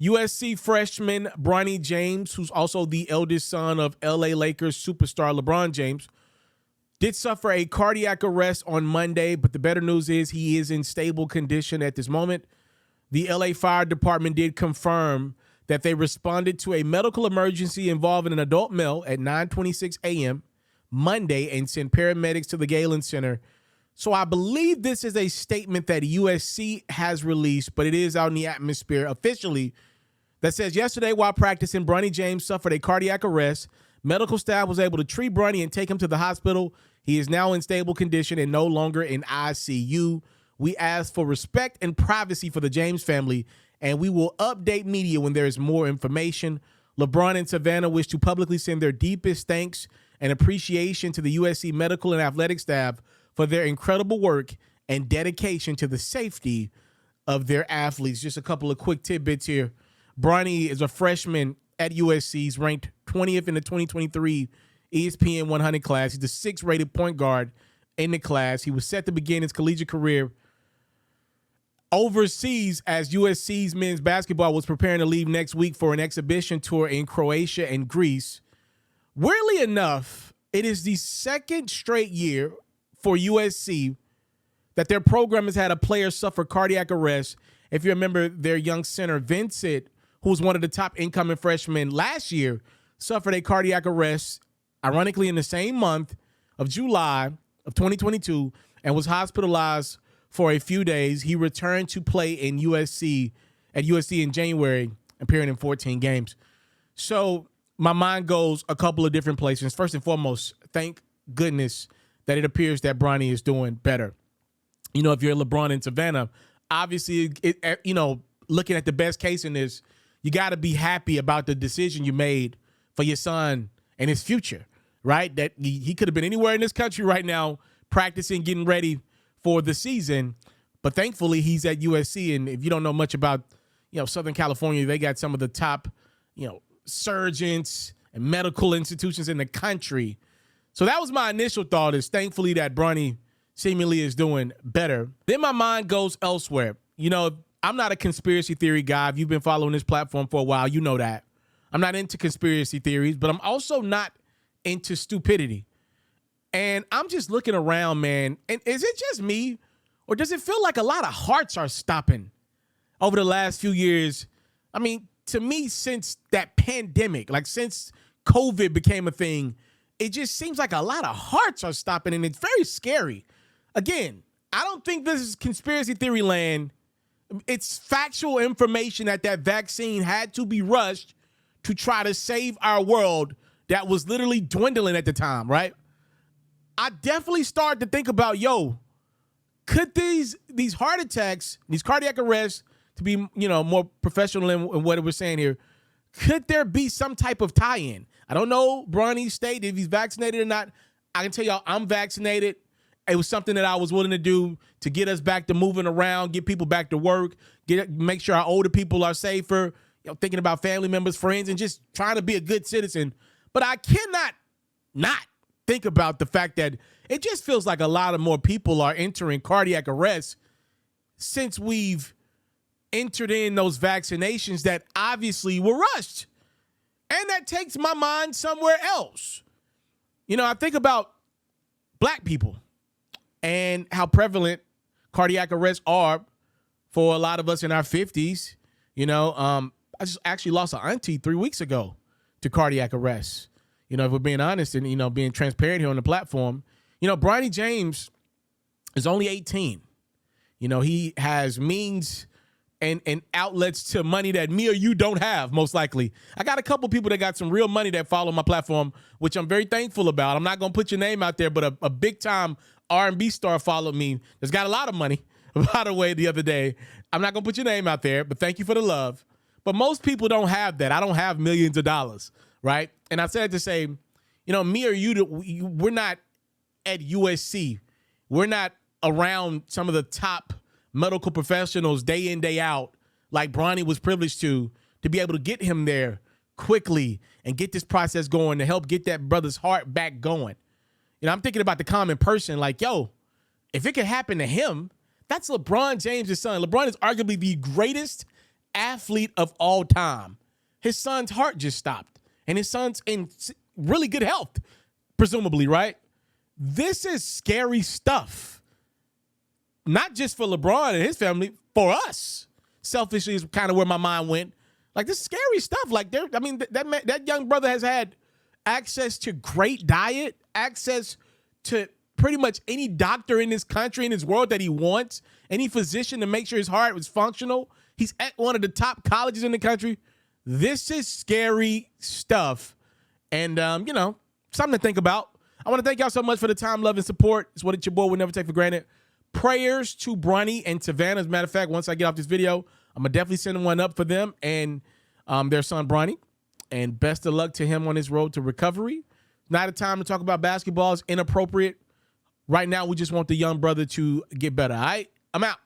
USC freshman Bronny James, who's also the eldest son of LA Lakers superstar LeBron James, did suffer a cardiac arrest on Monday, but the better news is he is in stable condition at this moment. The LA Fire Department did confirm that they responded to a medical emergency involving an adult male at 9:26 a.m. Monday and sent paramedics to the Galen Center. So I believe this is a statement that USC has released, but it is out in the atmosphere officially that says yesterday while practicing, Bronny James suffered a cardiac arrest. Medical staff was able to treat Bronny and take him to the hospital. He is now in stable condition and no longer in ICU. We ask for respect and privacy for the James family, and we will update media when there is more information. LeBron and Savannah wish to publicly send their deepest thanks and appreciation to the USC medical and athletic staff for their incredible work and dedication to the safety of their athletes. Just a couple of quick tidbits here. Bronny is a freshman at USC. He's ranked 20th in the 2023 ESPN 100 class. He's the 6th rated point guard in the class. He was set to begin his collegiate career overseas as USC's men's basketball was preparing to leave next week for an exhibition tour in Croatia and Greece. Weirdly enough, it is the second straight year for USC that their program has had a player suffer cardiac arrest. If you remember, their young center, Vincent, who was one of the top incoming freshmen last year, suffered a cardiac arrest, ironically in the same month of July of 2022, and was hospitalized for a few days. He returned to play at USC in January, appearing in 14 games. So my mind goes a couple of different places. First and foremost, thank goodness that it appears that Bronny is doing better. You know, if you're LeBron and Savannah, obviously, looking at the best case in this, you got to be happy about the decision you made for your son and his future, right? That he could have been anywhere in this country right now practicing, getting ready for the season. But thankfully, he's at USC. And if you don't know much about, Southern California, they got some of the top, surgeons and medical institutions in the country. So that was my initial thought, is thankfully that Bronny seemingly is doing better. Then my mind goes elsewhere. I'm not a conspiracy theory guy. If you've been following this platform for a while, you know that. I'm not into conspiracy theories, but I'm also not into stupidity. And I'm just looking around, man. And is it just me, or does it feel like a lot of hearts are stopping over the last few years? I mean, to me, since that pandemic, like since COVID became a thing, it just seems like a lot of hearts are stopping, and it's very scary. Again, I don't think this is conspiracy theory land. It's factual information that vaccine had to be rushed to try to save our world that was literally dwindling at the time, right? I definitely started to think about, could these heart attacks, these cardiac arrests, to be, more professional in what we're saying here, could there be some type of tie-in? I don't know Bronny's state, if he's vaccinated or not. I can tell y'all I'm vaccinated. It was something that I was willing to do to get us back to moving around, get people back to work, make sure our older people are safer, thinking about family members, friends, and just trying to be a good citizen. But I cannot not think about the fact that it just feels like a lot of more people are entering cardiac arrest since we've entered in those vaccinations that obviously were rushed. And that takes my mind somewhere else. I think about black people and how prevalent cardiac arrests are for a lot of us in our 50s. I just actually lost an auntie 3 weeks ago to cardiac arrest. If we're being honest and, being transparent here on the platform, Bronny James is only 18. He has means and outlets to money that me or you don't have, most likely. I got a couple people that got some real money that follow my platform, which I'm very thankful about. I'm not going to put your name out there, but a big-time R&B star followed me that's got a lot of money, by the way, the other day. I'm not going to put your name out there, but thank you for the love. But most people don't have that. I don't have millions of dollars, right? And I said to say, me or you, we're not at USC. We're not around some of the top medical professionals day in, day out, like Bronny was privileged to be able to get him there quickly and get this process going to help get that brother's heart back going. I'm thinking about the common person, like, if it could happen to him, that's LeBron James' son. LeBron is arguably the greatest athlete of all time. His son's heart just stopped, and his son's in really good health, presumably, right? This is scary stuff. Not just for LeBron and his family, for us. Selfishly is kind of where my mind went. Like, this is scary stuff. Like, that young brother has had access to great diet, access to pretty much any doctor in this country, in this world that he wants, any physician to make sure his heart was functional. He's at one of the top colleges in the country. This is scary stuff. And, something to think about. I want to thank y'all so much for the time, love, and support. It's what your boy would never take for granted. Prayers to Bronny and Savannah. As a matter of fact, once I get off this video, I'm going to definitely send one up for them and their son, Bronny. And best of luck to him on his road to recovery. Not a time to talk about basketball. It's inappropriate. Right now, we just want the young brother to get better. All right? I'm out.